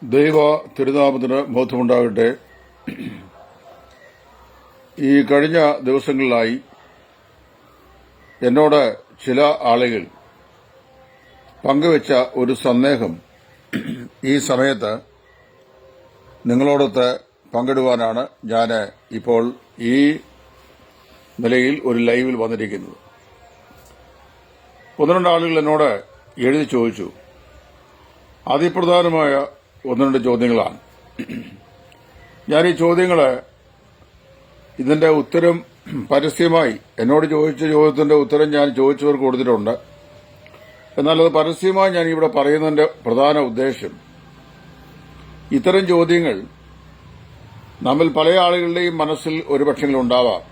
ദൈവ തിരുനാമത്തിന് ബോധമുണ്ടാകട്ടെ. ഈ കഴിഞ്ഞ ദിവസങ്ങളിലായി എന്നോട് ചില ആളുകൾ പങ്കുവച്ച ഒരു സന്ദേഹം ഈ സമയത്ത് നിങ്ങളോടൊത്ത് പങ്കിടുവാനാണ് ഞാൻ ഇപ്പോൾ ഈ നിലയിൽ ഒരു ലൈവിൽ വന്നിരിക്കുന്നത്. ഒന്ന് രണ്ട് ആളുകൾ എന്നോട് എഴുതി ചോദിച്ചു. അതിപ്രധാനമായ ഒന്ന് രണ്ട് ചോദ്യങ്ങളാണ്. ഞാൻ ഈ ചോദ്യങ്ങൾ ഇതിന്റെ ഉത്തരം പരസ്യമായി എന്നോട് ചോദിച്ച ചോദ്യത്തിന്റെ ഉത്തരം ഞാൻ ചോദിച്ചവർക്ക് കൊടുത്തിട്ടുണ്ട്. എന്നാൽ അത് പരസ്യമായി ഞാൻ ഇവിടെ പറയുന്നതിന്റെ പ്രധാന ഉദ്ദേശം, ഇത്തരം ചോദ്യങ്ങൾ നമ്മിൽ പല ആളുകളുടെയും മനസ്സിൽ ഒരുപക്ഷെങ്കിലും ഉണ്ടാവാം.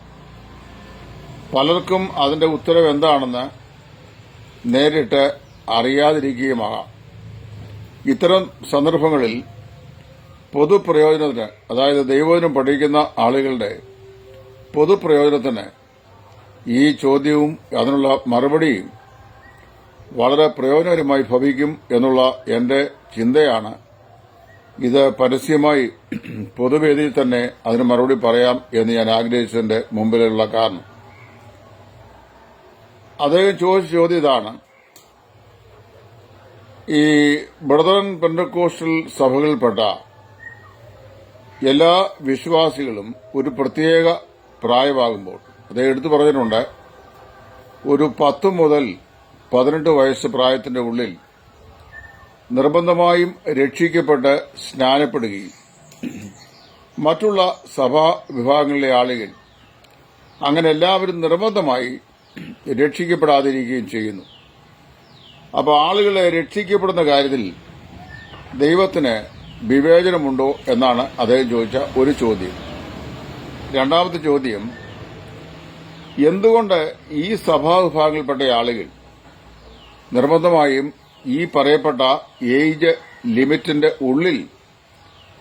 പലർക്കും അതിന്റെ ഉത്തരം എന്താണെന്ന് നേരിട്ട് അറിയാതിരിക്കുകയുമാകാം. ഇത്തരം സന്ദർഭങ്ങളിൽ പൊതുപ്രയോജനത്തിന്, അതായത് ദൈവവചനം പഠിക്കുന്ന ആളുകളുടെ പൊതുപ്രയോജനത്തിന് ഈ ചോദ്യവും അതിനുള്ള മറുപടിയും വളരെ പ്രയോജനകരമായി ഭവിക്കും എന്നുള്ള എന്റെ ചിന്തയാണ് ഇത് പരസ്യമായി പൊതുവേദിയിൽ തന്നെ അതിന് മറുപടി പറയാം എന്ന് ഞാൻ ആഗ്രഹിച്ചതിന്റെ മുമ്പിലുള്ള കാരണം. അദ്ദേഹം ചോദിച്ച ചോദ്യം ഇതാണ്: ഈ ബ്രദറൻ പെന്തക്കോസ്റ്റൽ സഭകളിൽപ്പെട്ട എല്ലാ വിശ്വാസികളും ഒരു പ്രത്യേക പ്രായമാകുമ്പോൾ, അദ്ദേഹം എടുത്തു പറഞ്ഞിട്ടുണ്ട്, ഒരു 10 മുതൽ 18 വയസ്സ് പ്രായത്തിന്റെ ഉള്ളിൽ നിർബന്ധമായും രക്ഷിക്കപ്പെട്ട് സ്നാനപ്പെടുകയും മറ്റുള്ള സഭാ വിഭാഗങ്ങളിലെ ആളുകൾ അങ്ങനെ എല്ലാവരും നിർബന്ധമായി രക്ഷിക്കപ്പെടാതിരിക്കുകയും ചെയ്യുന്നു. അപ്പോൾ ആളുകളെ രക്ഷിക്കപ്പെടുന്ന കാര്യത്തിൽ ദൈവത്തിന് വിവേചനമുണ്ടോ എന്നാണ് അദ്ദേഹം ചോദിച്ച ഒരു ചോദ്യം. രണ്ടാമത്തെ ചോദ്യം, എന്തുകൊണ്ട് ഈ സഭാവിഭാഗങ്ങളിൽപ്പെട്ട ആളുകൾ നിർബന്ധമായും ഈ പറയപ്പെട്ട ഏജ് ലിമിറ്റിന്റെ ഉള്ളിൽ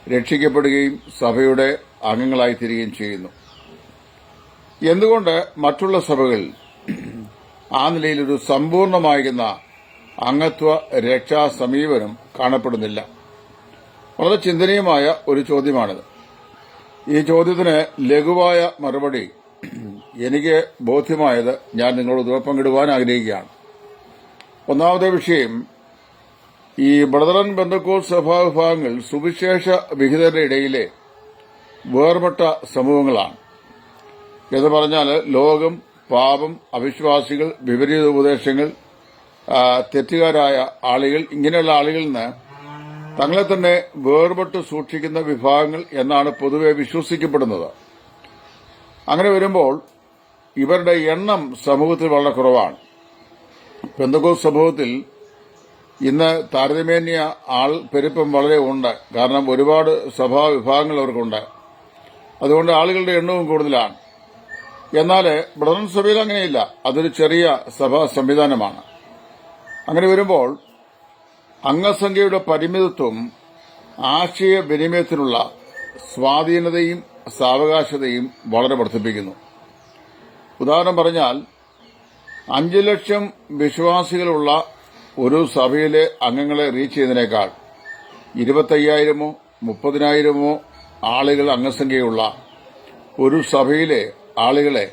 രക്ഷിക്കപ്പെടുകയും സഭയുടെ അംഗങ്ങളായി തീരുകയും ചെയ്യുന്നു? എന്തുകൊണ്ട് മറ്റുള്ള സഭകൾ ആ നിലയിലൊരു സമ്പൂർണമാകുന്ന അംഗത്വ രക്ഷാ സമീപനം കാണപ്പെടുന്നില്ല? വളരെ ചിന്തനീയമായ ഒരു ചോദ്യമാണിത്. ഈ ചോദ്യത്തിന് ലഘുവായ മറുപടി എനിക്ക് ബോധ്യമായത് ഞാൻ നിങ്ങളോട് പങ്കിടുവാൻ ആഗ്രഹിക്കുകയാണ്. ഒന്നാമത്തെ വിഷയം, ഈ ബ്രദറൻ പെന്തക്കോസ്റ്റ് സഭാവിഭാഗങ്ങൾ സുവിശേഷ വിഹിതരുടെ ഇടയിലെ വേർപെട്ട സമൂഹങ്ങളാണ്. എന്ന് പറഞ്ഞാൽ ലോകം, പാപം, അവിശ്വാസികൾ, വിപരീത ഉപദേശങ്ങൾ, തെറ്റുകാരായ ആളുകൾ, ഇങ്ങനെയുള്ള ആളുകളിൽ നിന്ന് തങ്ങളെ തന്നെ വേർപെട്ട് സൂക്ഷിക്കുന്ന വിഭാഗങ്ങൾ എന്നാണ് പൊതുവെ വിശ്വസിക്കപ്പെടുന്നത്. അങ്ങനെ വരുമ്പോൾ ഇവരുടെ എണ്ണം സമൂഹത്തിൽ വളരെ കുറവാണ്. പെന്തക്കോസ്റ്റ് സമൂഹത്തിൽ ഇന്ന് താരതമ്യേന ആൾ പെരുപ്പം വളരെ ഉണ്ട്. കാരണം ഒരുപാട് സഭാ വിഭാഗങ്ങൾ അവർക്കുണ്ട്. അതുകൊണ്ട് ആളുകളുടെ എണ്ണവും കൂടുതലാണ്. എന്നാൽ ബ്രദറൻ സഭയിൽ അങ്ങനെയില്ല. അതൊരു ചെറിയ സഭാ സംവിധാനമാണ്. അങ്ങനെ വരുമ്പോൾ അംഗസംഖ്യയുടെ പരിമിതത്വം ആശയവിനിമയത്തിനുള്ള സ്വാധീനതയും സാവകാശതയും വളരെ വർദ്ധിപ്പിക്കുന്നു. ഉദാഹരണം പറഞ്ഞാൽ, 5 ലക്ഷം വിശ്വാസികളുള്ള ഒരു സഭയിലെ അംഗങ്ങളെ റീച്ച് ചെയ്യുന്നതിനേക്കാൾ 25,000-ഓ 30,000-ഓ ആളുകൾ അംഗസംഖ്യയുള്ള ഒരു സഭയിലെ ആളുകളെ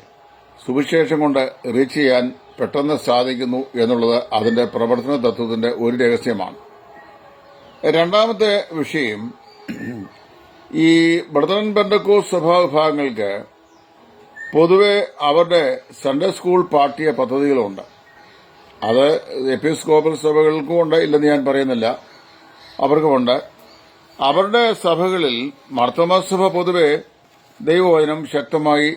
സുവിശേഷം കൊണ്ട് റീച്ച് ചെയ്യാൻ പെട്ടെന്ന് സാധിക്കുന്നു എന്നുള്ളത് അതിന്റെ പ്രവർത്തന തത്വത്തിന്റെ ഒരു രഹസ്യമാണ്. രണ്ടാമത്തെ വിഷയം, ഈ ബ്രദറൻ പെന്തക്കോസ്റ്റ് സഭാവിഭാഗങ്ങൾക്ക് പൊതുവെ അവരുടെ സൺഡേ സ്കൂൾ പാഠ്യ പദ്ധതികളുണ്ട്. അത് എപ്പിസ്കോപ്പൽ സഭകൾക്കും ഉണ്ട്, ഇല്ലെന്ന് ഞാൻ പറയുന്നില്ല, അവർക്കുമുണ്ട്. അവരുടെ സഭകളിൽ മാർത്തോമാസഭ പൊതുവെ ദൈവവചനം ശക്തമായി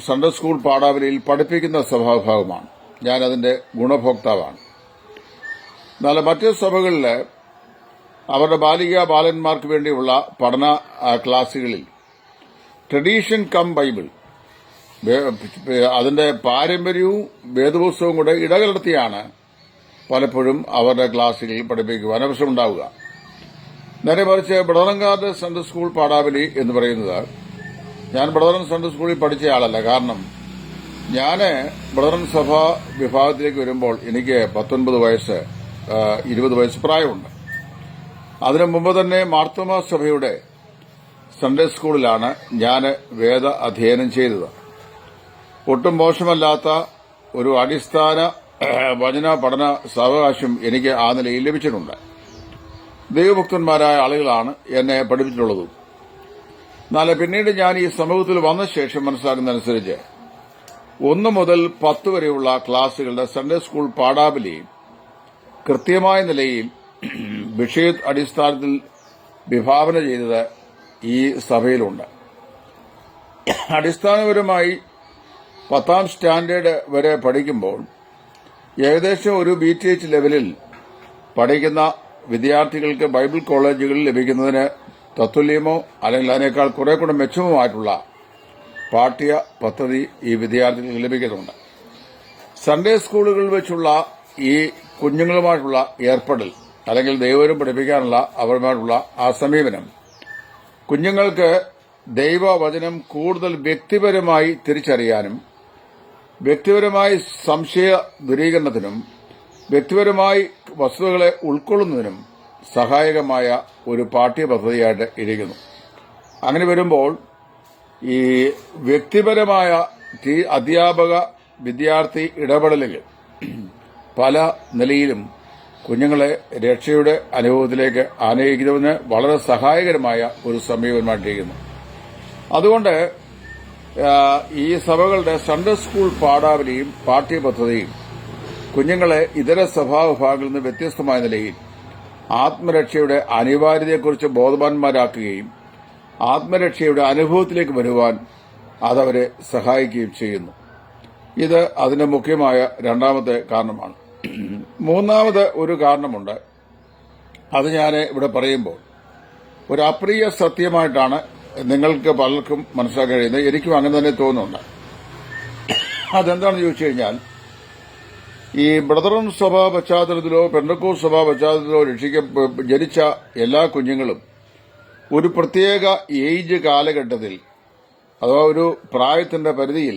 സൺഡേ സ്കൂൾ പാഠാവലിയിൽ പഠിപ്പിക്കുന്ന സഭാവിഭാഗമാണ്. ഞാനതിന്റെ ഗുണഭോക്താവാണ്. എന്നാൽ മറ്റ് സഭകളിൽ അവരുടെ ബാലന്മാർക്ക് വേണ്ടിയുള്ള പഠന ക്ലാസുകളിൽ ട്രഡീഷൻ കം ബൈബിൾ, അതിന്റെ പാരമ്പര്യവും വേദപുസ്തകവും കൂടെ ഇടകലർത്തിയാണ് പലപ്പോഴും അവരുടെ ക്ലാസുകളിൽ പഠിപ്പിക്കുവാൻ അവസരമുണ്ടാവുക. നേരെ മറിച്ച് ബ്രദറൻകാരുടെ സൺഡേ സ്കൂൾ പാഠാവലി എന്ന് പറയുന്നത്, ഞാൻ ബ്രദറൻ സൺഡേ സ്കൂളിൽ പഠിച്ച ആളല്ല. കാരണം ഞാൻ ബ്രദറൻ സഭാ വിഭാഗത്തിലേക്ക് വരുമ്പോൾ എനിക്ക് 19 വയസ്സ് 20 വയസ്സ് പ്രായമുണ്ട്. അതിനു മുമ്പ് തന്നെ മാർത്തോമാ സഭയുടെ സൺഡേ സ്കൂളിലാണ് ഞാൻ വേദ അധ്യയനം ചെയ്തത്. ഒട്ടും മോശമല്ലാത്ത ഒരു അടിസ്ഥാന വചന പഠന സാവകാശം എനിക്ക് ആ നിലയിൽ ലഭിച്ചിട്ടുണ്ട്. ദൈവഭക്തന്മാരായ ആളുകളാണ് എന്നെ പഠിപ്പിച്ചിട്ടുള്ളതും. എന്നാൽ പിന്നീട് ഞാൻ ഈ സമൂഹത്തിൽ വന്ന ശേഷം മനസ്സിലാക്കുന്നതനുസരിച്ച് 1 മുതൽ 10 വരെയുള്ള ക്ലാസുകളുടെ സൺഡേ സ്കൂൾ പാഠാവലി കൃത്യമായ നിലയിൽ വിഷയ അടിസ്ഥാനത്തിൽ വിഭാവന ചെയ്തത് ഈ സഭയിലുണ്ട്. അടിസ്ഥാനപരമായി 10ാം സ്റ്റാൻഡേർഡ് വരെ പഠിക്കുമ്പോൾ ഏകദേശം ഒരു BTH ലെവലിൽ പഠിക്കുന്ന വിദ്യാർത്ഥികൾക്ക് ബൈബിൾ കോളേജുകളിൽ ലഭിക്കുന്നതിന് തത്തുല്യമോ അല്ലെങ്കിൽ അതിനേക്കാൾ കുറെ കൂടെ മെച്ചവുമായിട്ടുള്ള പാഠ്യ പദ്ധതി ഈ വിദ്യാർത്ഥികൾക്ക് ലഭിക്കുന്നുണ്ട്. സൺഡേ സ്കൂളുകളിൽ വെച്ചുള്ള ഈ കുഞ്ഞുങ്ങളുമായിട്ടുള്ള ഏർപ്പെടൽ അല്ലെങ്കിൽ ദൈവവചനം പഠിപ്പിക്കാനുള്ള അവരുമായിട്ടുള്ള ആ സമീപനം കുഞ്ഞുങ്ങൾക്ക് ദൈവവചനം കൂടുതൽ വ്യക്തിപരമായി തിരിച്ചറിയാനും വ്യക്തിപരമായി സംശയ ദൂരീകരണത്തിനും വ്യക്തിപരമായി വസ്തുതകളെ ഉൾക്കൊള്ളുന്നതിനും സഹായകമായ ഒരു പാഠ്യപദ്ധതിയായിട്ട് ഇരിക്കുന്നു. അങ്ങനെ വരുമ്പോൾ ഈ വ്യക്തിപരമായ അധ്യാപക വിദ്യാർത്ഥി ഇടപെടലുകൾ പല നിലയിലും കുഞ്ഞുങ്ങളെ രക്ഷയുടെ അനുഭവത്തിലേക്ക് ആനയിക്കുന്നതിന് വളരെ സഹായകരമായ ഒരു സമീപനമായിട്ടിരിക്കുന്നു. അതുകൊണ്ട് ഈ സഭകളുടെ സൺഡേ സ്കൂൾ പാഠാവലിയും പാഠ്യപദ്ധതിയും കുഞ്ഞുങ്ങളെ ഇതര സഭാവിഭാഗങ്ങളിൽ നിന്ന് വ്യത്യസ്തമായ നിലയിൽ ആത്മരക്ഷയുടെ അനിവാര്യതയെക്കുറിച്ച് ബോധവാന്മാരാക്കുകയും ആത്മരക്ഷയുടെ അനുഭവത്തിലേക്ക് വരുവാൻ അതവരെ സഹായിക്കുകയും ചെയ്യുന്നു. ഇത് അതിന്റെ മുഖ്യമായ രണ്ടാമത്തെ കാരണമാണ്. മൂന്നാമത് ഒരു കാരണമുണ്ട്. അത് ഞാൻ ഇവിടെ പറയുമ്പോൾ ഒരു അപ്രിയ സത്യമായിട്ടാണ് നിങ്ങൾക്ക് പലർക്കും മനസ്സിലാക്കാൻ കഴിയുന്നത്. എനിക്കും അങ്ങനെ തന്നെ തോന്നുന്നുണ്ട്. അതെന്താണെന്ന് ചോദിച്ചു കഴിഞ്ഞാൽ, ഈ ബ്രദറൻ സഭാ പശ്ചാത്തലത്തിലോ പെന്തക്കോസ്ത് സഭാ പശ്ചാത്തലത്തിലോ ജനിച്ച എല്ലാ കുഞ്ഞുങ്ങളും ഒരു പ്രത്യേക ഏജ് കാലഘട്ടത്തിൽ അഥവാ ഒരു പ്രായത്തിന്റെ പരിധിയിൽ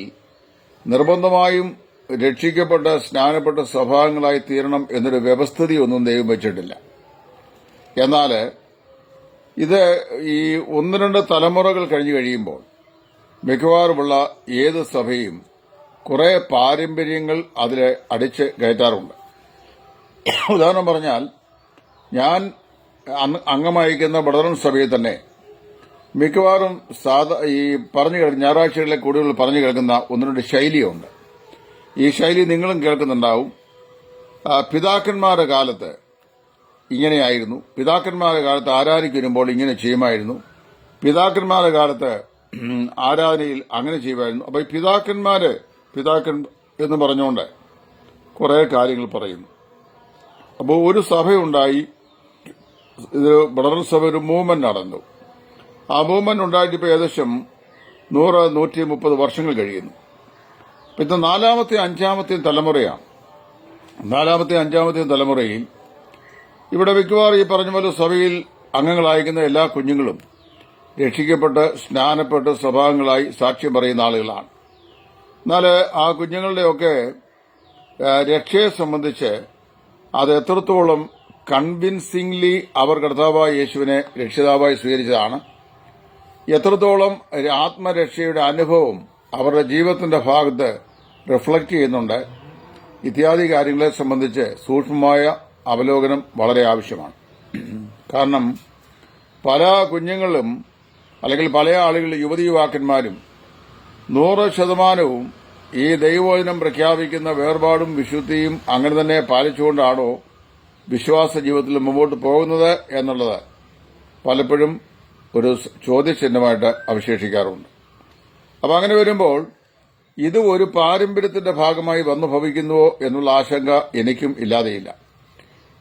നിർബന്ധമായും രക്ഷിക്കപ്പെട്ട സ്നാനപ്പെട്ട സ്വഭാവങ്ങളായി തീരണം എന്നൊരു വ്യവസ്ഥിതിയൊന്നും ദൈവം വെച്ചിട്ടില്ല. എന്നാൽ ഇത് ഈ 1-2 തലമുറകൾ കഴിഞ്ഞു കഴിയുമ്പോൾ മിക്കവാറുമുള്ള ഏത് സഭയും കുറെ പാരമ്പര്യങ്ങൾ അതിലെ അടിച്ച് കയറ്റാറുണ്ട്. ഉദാഹരണം പറഞ്ഞാൽ, ഞാൻ അംഗമായിരിക്കുന്ന ബ്രദറൻ സഭയിൽ തന്നെ മിക്കവാറും ഈ ഞായറാഴ്ചകളിലെ കൂടുതൽ പറഞ്ഞു കേൾക്കുന്ന 1-2 ശൈലിയുണ്ട്. ഈ ശൈലി നിങ്ങളും കേൾക്കുന്നുണ്ടാവും. പിതാക്കന്മാരുടെ കാലത്ത് ഇങ്ങനെയായിരുന്നു, പിതാക്കന്മാരുടെ കാലത്ത് ആരാധനയ്ക്ക് വരുമ്പോൾ ഇങ്ങനെ ചെയ്യുമായിരുന്നു, പിതാക്കന്മാരുടെ കാലത്ത് ആരാധനയിൽ അങ്ങനെ ചെയ്യുമായിരുന്നു. അപ്പൊ ഈ പിതാക്കൻ എന്ന് പറഞ്ഞുകൊണ്ട് കുറെ കാര്യങ്ങൾ പറയുന്നു. അപ്പോൾ ഒരു സഭയുണ്ടായി. ഇത് ബ്രദറൻ സഭ ഒരു മൂവ്മെന്റ് നടന്നു. ആ മൂവ്മെന്റ് ഉണ്ടായിട്ട് ഇപ്പോൾ ഏകദേശം 100-130 വർഷങ്ങൾ കഴിയുന്നു. പിന്നെ 4-ാമത്തെയും 5-ാമത്തെയും തലമുറയാണ്. 4-ാമത്തെയും 5-ാമത്തെയും തലമുറയിൽ ഇവിടെ മിക്കവാറും ഈ പറഞ്ഞ പോലെ സഭയിൽ അംഗങ്ങളായിരിക്കുന്ന എല്ലാ കുഞ്ഞുങ്ങളും രക്ഷിക്കപ്പെട്ട് സ്നാനപ്പെട്ട് സ്വഭാവങ്ങളായി സാക്ഷ്യം പറയുന്ന ആളുകളാണ്. എന്നാൽ ആ കുഞ്ഞുങ്ങളുടെയൊക്കെ രക്ഷയെ സംബന്ധിച്ച് അത് എത്രത്തോളം കൺവിൻസിംഗ്ലി അവർ കർത്താവായ യേശുവിനെ രക്ഷിതാവായി സ്വീകരിച്ചതാണ്, എത്രത്തോളം ആത്മരക്ഷയുടെ അനുഭവം അവരുടെ ജീവിതത്തിന്റെ ഭാഗത്ത് റിഫ്ലക്ട് ചെയ്യുന്നുണ്ട്, ഇത്യാദി കാര്യങ്ങളെ സംബന്ധിച്ച് സൂക്ഷ്മമായ അവലോകനം വളരെ ആവശ്യമാണ്. കാരണം പല കുഞ്ഞുങ്ങളും അല്ലെങ്കിൽ പല ആളുകളും യുവതീയുവാക്കന്മാരും 100% ഈ ദൈവവചനം പ്രഖ്യാപിക്കുന്ന വേർപാടും വിശുദ്ധിയും അങ്ങനെ തന്നെ പാലിച്ചുകൊണ്ടാണോ വിശ്വാസ ജീവിതത്തിൽ മുമ്പോട്ട് പോകുന്നത് എന്നുള്ളത് പലപ്പോഴും ഒരു ചോദ്യചിഹ്നമായിട്ട് അവശേഷിക്കാറുണ്ട്. അപ്പം അങ്ങനെ വരുമ്പോൾ ഇത് ഒരു പാരമ്പര്യത്തിന്റെ ഭാഗമായി വന്നു ഭവിക്കുന്നുവോ എന്നുള്ള ആശങ്ക എനിക്കും ഇല്ലാതെയില്ല.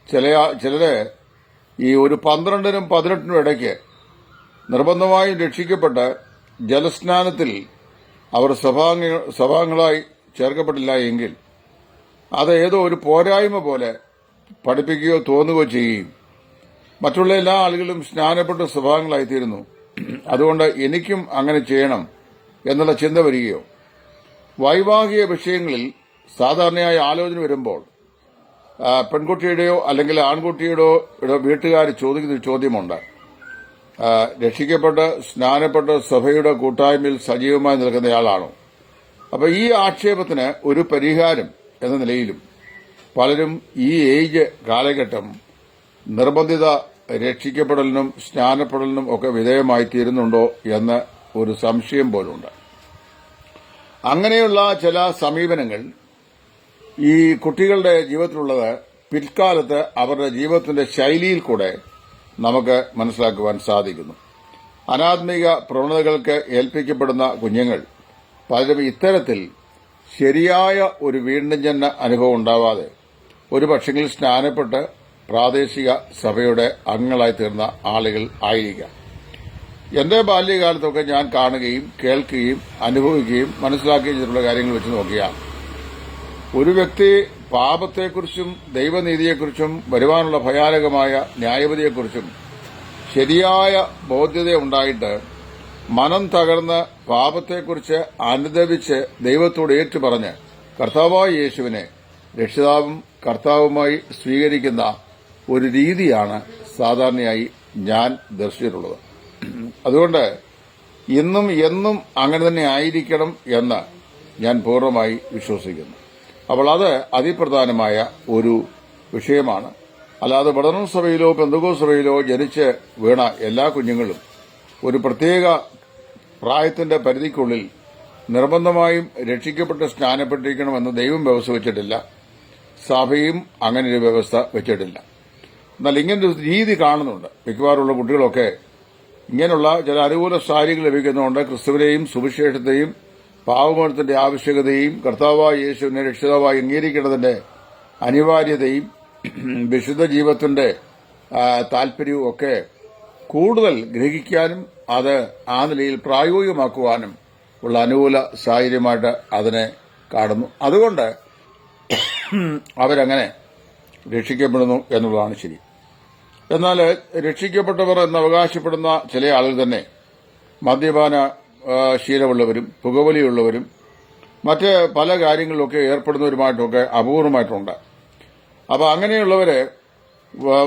ചിലര് ഈ ഒരു 12-നും 18-നും ഇടയ്ക്ക് നിർബന്ധമായും രക്ഷിക്കപ്പെട്ട് ജലസ്നാനത്തിൽ അവർ സഭാംഗങ്ങളായി ചേർക്കപ്പെട്ടില്ല എങ്കിൽ അത് ഏതോ ഒരു പോരായ്മ പോലെ പഠിപ്പിക്കുകയോ തോന്നുകയോ ചെയ്യുകയും മറ്റുള്ള എല്ലാ ആളുകളും സ്നാനപ്പെട്ട് സ്വഭാവങ്ങളായിത്തീരുന്നു, അതുകൊണ്ട് എനിക്കും അങ്ങനെ ചെയ്യണം എന്നുള്ള ചിന്ത വരികയോ, വൈവാഹിക വിഷയങ്ങളിൽ സാധാരണയായി ആലോചന വരുമ്പോൾ പെൺകുട്ടിയുടെയോ അല്ലെങ്കിൽ ആൺകുട്ടിയുടെയോ വീട്ടുകാർ ചോദിക്കുന്ന ഒരു ചോദ്യമുണ്ട്. രക്ഷിക്കപ്പെട്ട് സ്നാനപ്പെട്ട് സഭയുടെ കൂട്ടായ്മയിൽ സജീവമായി നിൽക്കുന്നയാളാണോ? അപ്പൊ ഈ ആക്ഷേപത്തിന് ഒരു പരിഹാരം എന്ന നിലയിലും പലരും ഈ ഏജ് കാലഘട്ടം നിർബന്ധിത രക്ഷിക്കപ്പെടലിനും സ്നാനപ്പെടലിനും ഒക്കെ വിധേയമായി തീരുന്നുണ്ടോ എന്ന് ഒരു സംശയം പോലുണ്ട്. അങ്ങനെയുള്ള ചില സമീപനങ്ങൾ ഈ കുട്ടികളുടെ ജീവിതത്തിലുള്ളത് പിൽക്കാലത്ത് അവരുടെ ജീവിതത്തിന്റെ ശൈലിയിൽ കൂടെ നമുക്ക് മനസ്സിലാക്കുവാൻ സാധിക്കുന്നു. അനാത്മിക പ്രവണതകൾക്ക് ഏൽപ്പിക്കപ്പെടുന്ന കുഞ്ഞുങ്ങൾ പലരും ഇത്തരത്തിൽ ശരിയായ ഒരു വീണ്ടും ജന്മ അനുഭവം ഉണ്ടാവാതെ ഒരു പക്ഷെങ്കിൽ സ്നാനപ്പെട്ട് പ്രാദേശിക സഭയുടെ അംഗങ്ങളായി തീർന്ന ആളുകൾ ആയിരിക്കാം. എന്റെ ബാല്യകാലത്തൊക്കെ ഞാൻ കാണുകയും കേൾക്കുകയും അനുഭവിക്കുകയും മനസ്സിലാക്കുകയും ചെയ്തിട്ടുള്ള കാര്യങ്ങൾ വെച്ച് നോക്കിയാൽ ഒരു വ്യക്തി പാപത്തെക്കുറിച്ചും ദൈവനീതിയെക്കുറിച്ചും വരുവാനുള്ള ഭയാനകമായ ന്യായവിധിയെക്കുറിച്ചും ശരിയായ ബോധ്യതയുണ്ടായിട്ട് മനം തകർന്ന് പാപത്തെക്കുറിച്ച് അനുദപിച്ച് ദൈവത്തോട് ഏറ്റുപറഞ്ഞ് കർത്താവായ യേശുവിനെ രക്ഷിതാവും കർത്താവുമായി സ്വീകരിക്കുന്ന ഒരു രീതിയാണ് സാധാരണയായി ഞാൻ ദർശിച്ചിട്ടുള്ളത്. അതുകൊണ്ട് ഇന്നും എന്നും അങ്ങനെ തന്നെ ആയിരിക്കണം എന്ന് ഞാൻ പൂർണ്ണമായി വിശ്വസിക്കുന്നു. അപ്പോൾ അത് അതിപ്രധാനമായ ഒരു വിഷയമാണ്. അല്ലാതെ ബദറൻ സഭയിലോ പെന്തക്കോസ്ത് സഭയിലോ ജനിച്ച് വീണ എല്ലാ കുഞ്ഞുങ്ങളും ഒരു പ്രത്യേക പ്രായത്തിന്റെ പരിധിക്കുള്ളിൽ നിർബന്ധമായും രക്ഷിക്കപ്പെട്ട് സ്നാനപ്പെട്ടിരിക്കണമെന്ന് ദൈവം വ്യവസ്ഥ വെച്ചിട്ടില്ല. സഭയും അങ്ങനെ ഒരു വ്യവസ്ഥ വെച്ചിട്ടില്ല. എന്നാൽ ഇങ്ങനൊരു രീതി കാണുന്നുണ്ട്. മിക്കവാറുള്ള കുട്ടികളൊക്കെ ഇങ്ങനെയുള്ള ചില അനുകൂല സാഹചര്യങ്ങൾ ലഭിക്കുന്നുണ്ട്. ക്രിസ്തുവിനെയും സുവിശേഷത്തെയും പാവമോചനത്തിന്റെ ആവശ്യകതയും കർത്താവായ യേശുവിനെ രക്ഷിതാവായി അംഗീകരിക്കേണ്ടതിന്റെ അനിവാര്യതയും വിശുദ്ധ ജീവിതത്തിന്റെ താൽപര്യവും ഒക്കെ കൂടുതൽ ഗ്രഹിക്കാനും അത് ആ നിലയിൽ പ്രായോഗികമാക്കുവാനും ഉള്ള അനുകൂല സാഹചര്യമായിട്ട് അതിനെ കാണുന്നു. അതുകൊണ്ട് അവരങ്ങനെ രക്ഷിക്കപ്പെടുന്നു എന്നുള്ളതാണ് ശരി. എന്നാൽ രക്ഷിക്കപ്പെട്ടവർ എന്ന് അവകാശപ്പെടുന്ന ചില ആളുകൾ തന്നെ മദ്യപാന ശീലമുള്ളവരും പുകവലിയുള്ളവരും മറ്റ് പല കാര്യങ്ങളിലൊക്കെ ഏർപ്പെടുന്നവരുമായിട്ടൊക്കെ അപൂർവമായിട്ടുണ്ട്. അപ്പോൾ അങ്ങനെയുള്ളവരെ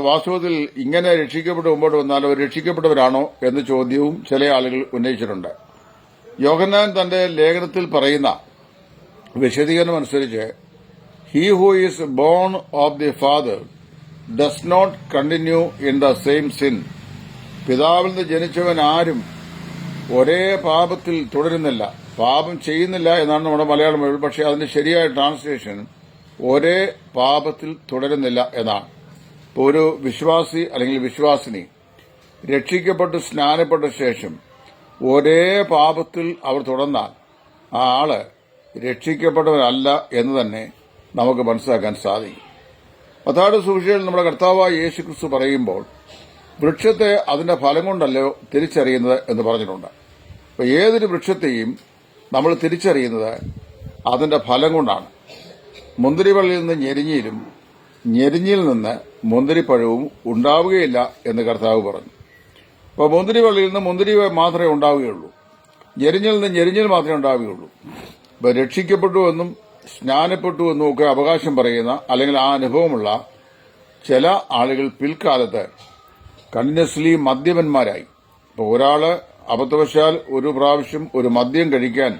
വാസ്തവത്തിൽ ഇങ്ങനെ രക്ഷിക്കപ്പെട്ട് മുമ്പോട്ട് വന്നാൽ അവർ രക്ഷിക്കപ്പെട്ടവരാണോ എന്ന ചോദ്യവും ചില ആളുകൾ ഉന്നയിച്ചിട്ടുണ്ട്. യോഹന്നാൻ തന്റെ ലേഖനത്തിൽ പറയുന്ന വിശദീകരണം അനുസരിച്ച് he who is born of the father does not continue in the same sin. പിതാവിൽ നിന്ന് ജനിച്ചവൻ ആരും ഒരേ പാപത്തിൽ തുടരുന്നില്ല, പാപം ചെയ്യുന്നില്ല എന്നാണ് നമ്മുടെ മലയാളം ബൈബിൾ. പക്ഷേ അതിന്റെ ശരിയായ ട്രാൻസ്ലേഷൻ ഒരേ പാപത്തിൽ തുടരുന്നില്ല എന്നാണ്. ഇപ്പോൾ ഒരു വിശ്വാസി അല്ലെങ്കിൽ വിശ്വാസിനി രക്ഷിക്കപ്പെട്ട് സ്നാനപ്പെട്ട ശേഷം ഒരേ പാപത്തിൽ അവർ തുടർന്നാൽ ആ ആള് രക്ഷിക്കപ്പെട്ടവരല്ല എന്ന് തന്നെ നമുക്ക് മനസ്സിലാക്കാൻ സാധിക്കും. മത്തായിയുടെ സുവിശേഷത്തിൽ നമ്മുടെ കർത്താവായ യേശുക്രിസ്തു പറയുമ്പോൾ വൃക്ഷത്തെ അതിന്റെ ഫലം കൊണ്ടല്ലോ തിരിച്ചറിയുന്നത് എന്ന് പറഞ്ഞിട്ടുണ്ട്. അപ്പൊ ഏതൊരു വൃക്ഷത്തെയും നമ്മൾ തിരിച്ചറിയുന്നത് അതിന്റെ ഫലം കൊണ്ടാണ്. മുന്തിരിവള്ളിയിൽ നിന്ന് ഞെരിഞ്ഞിലും ഞെരിഞ്ഞിൽ നിന്ന് മുന്തിരിപ്പഴവും ഉണ്ടാവുകയില്ല എന്ന് കർത്താവ് പറഞ്ഞു. അപ്പോൾ മുന്തിരിവള്ളിയിൽ നിന്ന് മുന്തിരി മാത്രമേ ഉണ്ടാവുകയുള്ളൂ, ഞെരിഞ്ഞിൽ നിന്ന് ഞെരിഞ്ഞിൽ മാത്രമേ ഉണ്ടാവുകയുള്ളൂ. ഇപ്പൊ രക്ഷിക്കപ്പെട്ടു എന്നും സ്നാനപ്പെട്ടു എന്നും ഒക്കെ അവകാശം പറയുന്ന അല്ലെങ്കിൽ ആ അനുഭവമുള്ള ചില ആളുകൾ പിൽക്കാലത്ത് കണ്ടിന്യൂസ്ലി മദ്യപന്മാരായി. ഇപ്പോൾ ഒരാള് അബദ്ധവശാൽ ഒരു പ്രാവശ്യം ഒരു മദ്യം കഴിക്കാൻ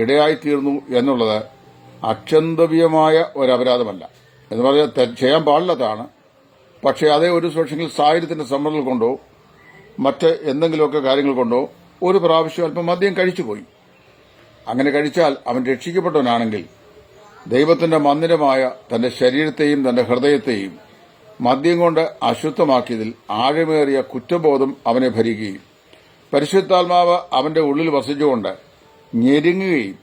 ഇടയായിത്തീർന്നു എന്നുള്ളത് അക്ഷന്തവ്യമായ ഒരു അപരാധമല്ല എന്ന് പറഞ്ഞാൽ ചെയ്യാൻ പാടില്ലാത്തതാണ്. പക്ഷേ അതേ ഒരു സുരക്ഷയിൽ സാഹചര്യത്തിന്റെ സമ്മർദ്ദം കൊണ്ടോ മറ്റ് എന്തെങ്കിലുമൊക്കെ കാര്യങ്ങൾ കൊണ്ടോ ഒരു പ്രാവശ്യം അല്പം മദ്യം കഴിച്ചുപോയി. അങ്ങനെ കഴിച്ചാൽ അവൻ രക്ഷിക്കപ്പെട്ടവനാണെങ്കിൽ ദൈവത്തിന്റെ മന്ദിരമായ തന്റെ ശരീരത്തെയും തന്റെ ഹൃദയത്തെയും മദ്യം കൊണ്ട് അശുദ്ധമാക്കിയതിൽ ആഴമേറിയ കുറ്റബോധം അവനെ ഭരിക്കുകയും പരിശുദ്ധാത്മാവ് അവന്റെ ഉള്ളിൽ വസിച്ചുകൊണ്ട് ഞെരുങ്ങുകയും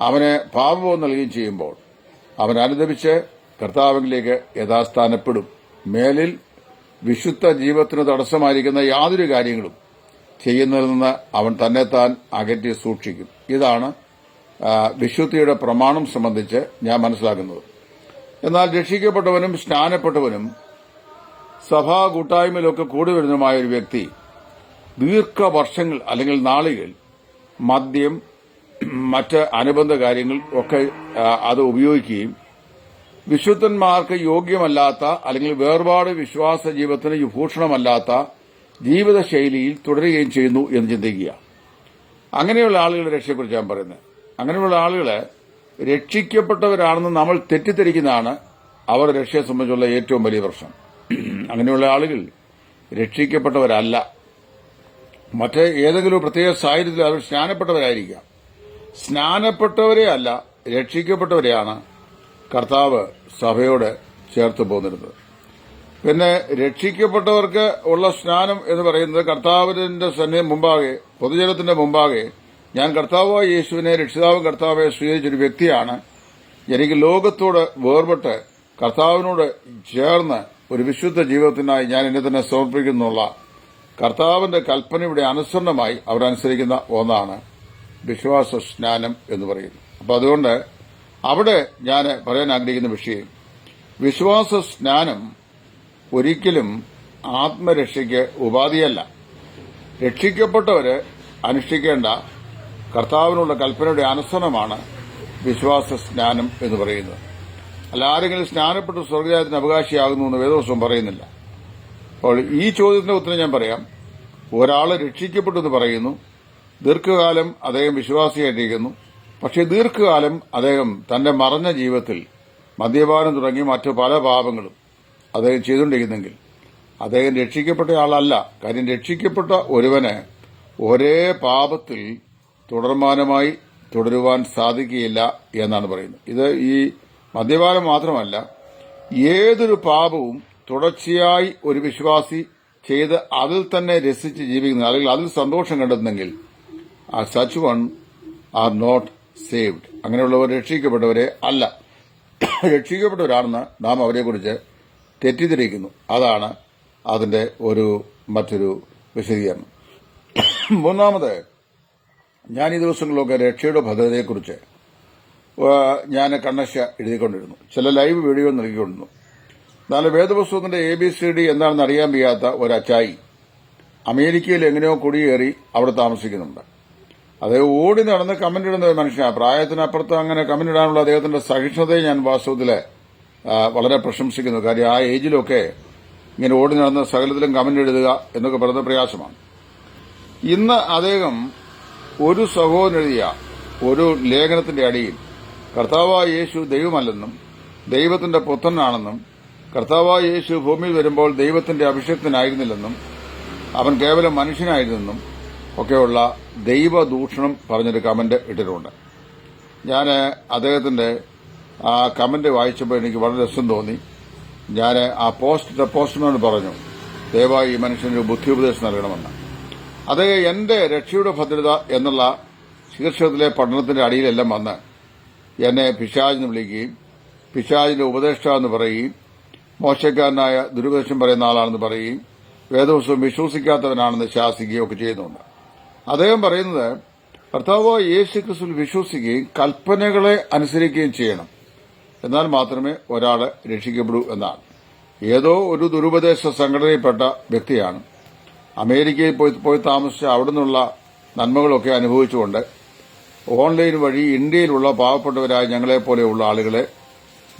അവന് പാപബോധം നൽകുകയും ചെയ്യുമ്പോൾ അവൻ അനുദപിച്ച് കർത്താവിലേക്ക് യഥാസ്ഥാനപ്പെടും. മേലിൽ വിശുദ്ധ ജീവിതത്തിന് തടസ്സമായിരിക്കുന്ന യാതൊരു കാര്യങ്ങളും ചെയ്യുന്നതിൽ നിന്ന് അവൻ തന്നെത്താൻ അകറ്റി സൂക്ഷിക്കും. ഇതാണ് വിശുദ്ധിയുടെ പ്രമാണം സംബന്ധിച്ച് ഞാൻ മനസ്സിലാക്കുന്നത്. എന്നാൽ രക്ഷിക്കപ്പെട്ടവനും സ്നാനപ്പെട്ടവനും സഭാ കൂട്ടായ്മയിലൊക്കെ കൂടി വരുന്നതുമായ ഒരു വ്യക്തി ദീർഘവർഷങ്ങൾ അല്ലെങ്കിൽ നാളുകൾ മദ്യം മറ്റ് അനുബന്ധ കാര്യങ്ങൾ ഒക്കെ അത് ഉപയോഗിക്കുകയും വിശുദ്ധന്മാർക്ക് യോഗ്യമല്ലാത്ത അല്ലെങ്കിൽ വേർപാട് വിശ്വാസ ജീവിതത്തിന് ഭൂഷണമല്ലാത്ത ജീവിതശൈലിയിൽ തുടരുകയും ചെയ്യുന്നു എന്ന് ചിന്തിക്കുക. അങ്ങനെയുള്ള ആളുകളുടെ രക്ഷയെക്കുറിച്ച് ഞാൻ പറയുന്നത്. അങ്ങനെയുള്ള ആളുകളെ രക്ഷിക്കപ്പെട്ടവരാണെന്ന് നമ്മൾ തെറ്റിദ്ധരിക്കുന്നതാണ് അവരുടെ രക്ഷയെ സംബന്ധിച്ചുള്ള ഏറ്റവും വലിയ പ്രശ്നം. അങ്ങനെയുള്ള ആളുകൾ രക്ഷിക്കപ്പെട്ടവരല്ല. മറ്റേ ഏതെങ്കിലും പ്രത്യേക സാഹചര്യത്തിൽ അവർ സ്നാനപ്പെട്ടവരായിരിക്കാം. സ്നാനപ്പെട്ടവരെ അല്ല, രക്ഷിക്കപ്പെട്ടവരെയാണ് കർത്താവ് സഭയോട് ചേർത്ത് പോന്നിരുന്നത്. പിന്നെ രക്ഷിക്കപ്പെട്ടവർക്ക് ഉള്ള സ്നാനം എന്ന് പറയുന്നത് കർത്താവിന്റെ മുമ്പാകെ, പൊതുജനത്തിന്റെ മുമ്പാകെ ഞാൻ കർത്താവായ യേശുവിനെ രക്ഷിതാവും കർത്താവെ സ്വീകരിച്ചൊരു വ്യക്തിയാണ്, എനിക്ക് ലോകത്തോട് വേർപെട്ട് കർത്താവിനോട് ചേർന്ന് ഒരു വിശുദ്ധ ജീവിതത്തിനായി ഞാൻ എന്നെ തന്നെ സമർപ്പിക്കുന്നുള്ള കർത്താവിന്റെ കൽപ്പനയുടെ അനുസരണമായി അവരനുസരിക്കുന്ന ഒന്നാണ് വിശ്വാസ സ്നാനം എന്ന് പറയുന്നത്. അപ്പൊ അതുകൊണ്ട് അവിടെ ഞാൻ പറയാൻ ആഗ്രഹിക്കുന്ന വിഷയം, വിശ്വാസ സ്നാനം ഒരിക്കലും ആത്മരക്ഷയ്ക്ക് ഉപാധിയല്ല. രക്ഷിക്കപ്പെട്ടവര് അനുഷ്ഠിക്കേണ്ട കർത്താവിനുള്ള കൽപ്പനയുടെ അനുസരണമാണ് വിശ്വാസ സ്നാനം എന്ന് പറയുന്നത്. അല്ല ആരെങ്കിലും സ്നാനപ്പെട്ട് സ്വർഗരാജ്യത്തിന് അവകാശിയാകുന്നു എന്ന് വേദപുസ്തകം പറയുന്നില്ല. അപ്പോൾ ഈ ചോദ്യത്തിന്റെ ഉത്തരം ഞാൻ പറയാം. ഒരാള് രക്ഷിക്കപ്പെട്ടു എന്ന് പറയുന്നു, ദീർഘകാലം അദ്ദേഹം വിശ്വാസിയായിട്ടിരിക്കുന്നു, പക്ഷേ ദീർഘകാലം അദ്ദേഹം തന്റെ മറഞ്ഞ ജീവിതത്തിൽ മദ്യപാനം തുടങ്ങി മറ്റു പല പാപങ്ങളും അദ്ദേഹം ചെയ്തുകൊണ്ടിരിക്കുന്നെങ്കിൽ അദ്ദേഹം രക്ഷിക്കപ്പെട്ട ആളല്ല. കാര്യം രക്ഷിക്കപ്പെട്ട ഒരുവന് ഒരേ പാപത്തിൽ തുടർമാനമായി തുടരുവാൻ സാധിക്കുകയില്ല എന്നാണ് പറയുന്നത്. ഇത് ഈ മദ്യപാനം മാത്രമല്ല, ഏതൊരു പാപവും തുടർച്ചയായി ഒരു വിശ്വാസി ചെയ്ത് അതിൽ തന്നെ രസിച്ച് ജീവിക്കുന്ന അല്ലെങ്കിൽ അതിൽ സന്തോഷം കണ്ടെത്തുന്നെങ്കിൽ such one are not saved. അങ്ങനെയുള്ളവർ രക്ഷിക്കപ്പെട്ടവരെ അല്ല. രക്ഷിക്കപ്പെട്ടവരാണെന്ന് നാം അവരെക്കുറിച്ച് തെറ്റിദ്ധരിക്കുന്നു. അതാണ് അതിന്റെ മറ്റൊരു വിശദീകരണം. മൂന്നാമത്, ഞാൻ ഈ ദിവസങ്ങളിലൊക്കെ രക്ഷയുടെ ഭദ്രതയെക്കുറിച്ച് ഞാൻ കണ്ണശ എഴുതിക്കൊണ്ടിരുന്നു, ചില ലൈവ് വീഡിയോ നൽകിക്കൊണ്ടിരുന്നു. എന്നാൽ വേദപുസ്തകത്തിന്റെ ABCD എന്താണെന്ന് അറിയാൻ വയ്യാത്ത ഒരു അച്ചായി അമേരിക്കയിൽ എങ്ങനെയോ കുടിയേറി അവിടെ താമസിക്കുന്നുണ്ട്. അദ്ദേഹം ഓടി നടന്ന് കമന്റ് ഇടുന്ന ഒരു മനുഷ്യനാണ്. പ്രായത്തിനപ്പുറത്ത് അങ്ങനെ കമന്റ് ഇടാനുള്ള അദ്ദേഹത്തിന്റെ സഹിഷ്ണുതയെ ഞാൻ വാസ്തവത്തിൽ വളരെ പ്രശംസിക്കുന്നു. കാര്യം ആ ഏജിലൊക്കെ ഇങ്ങനെ ഓടി നടന്ന് സകലത്തിലും കമന്റ് എഴുതുക എന്നൊക്കെ പറയുന്നത് പ്രയാസമാണ്. ഇന്ന് അദ്ദേഹം ഒരു സഹോദരൻ എഴുതിയ ഒരു ലേഖനത്തിന്റെ അടിയിൽ കർത്താവായ യേശു ദൈവമല്ലെന്നും ദൈവത്തിന്റെ പുത്രനാണെന്നും കർത്താവായ യേശു ഭൂമിയിൽ വരുമ്പോൾ ദൈവത്തിന്റെ അഭിഷേക്തനായിരുന്നില്ലെന്നും അവൻ കേവലം മനുഷ്യനായിരുന്നെന്നും ഒക്കെയുള്ള ദൈവദൂഷണം പറഞ്ഞൊരു കമന്റ് ഇട്ടിട്ടുണ്ട്. ഞാൻ അദ്ദേഹത്തിന്റെ ആ കമന്റ് വായിച്ചപ്പോൾ എനിക്ക് വളരെ രസം തോന്നി. ഞാൻ ആ പോസ്റ്റ്മാനോട് പറഞ്ഞു, ദയവായി ഈ മനുഷ്യനൊരു ബുദ്ധിയുപദേശം നൽകണമെന്ന്. അദ്ദേഹം എന്റെ രക്ഷയുടെ ഭദ്രത എന്നുള്ള ശീർഷകത്തിലെ പഠനത്തിന്റെ അടിയിലെല്ലാം വന്ന് എന്നെ പിശാചിന് വിളിക്കുകയും പിശാചിന്റെ ഉപദേഷ്ടാവെന്ന് പറയുകയും മോശക്കാരനായ ദുരുപദേശം പറയുന്ന ആളാണെന്ന് പറയുകയും വേദപുസ്തകം വിശ്വസിക്കാത്തവനാണെന്ന് ശാസിക്കുകയും ഒക്കെ ചെയ്യുന്നുണ്ട്. അദ്ദേഹം പറയുന്നത് കർത്താവ് യേശുക്രിസ്തുവിൽ വിശ്വസിക്കുകയും കൽപ്പനകളെ അനുസരിക്കുകയും ചെയ്യണം, എന്നാൽ മാത്രമേ ഒരാൾ രക്ഷിക്കപ്പെടൂ എന്നാണ്. ഏതോ ഒരു ദുരുപദേശ സംഘടനയിൽപ്പെട്ട വ്യക്തിയാണ് അമേരിക്കയിൽ പോയി താമസിച്ച് അവിടെ നിന്നുള്ള നന്മകളൊക്കെ അനുഭവിച്ചുകൊണ്ട് ഓൺലൈൻ വഴി ഇന്ത്യയിലുള്ള പാവപ്പെട്ടവരായ ഞങ്ങളെപ്പോലെയുള്ള ആളുകളെ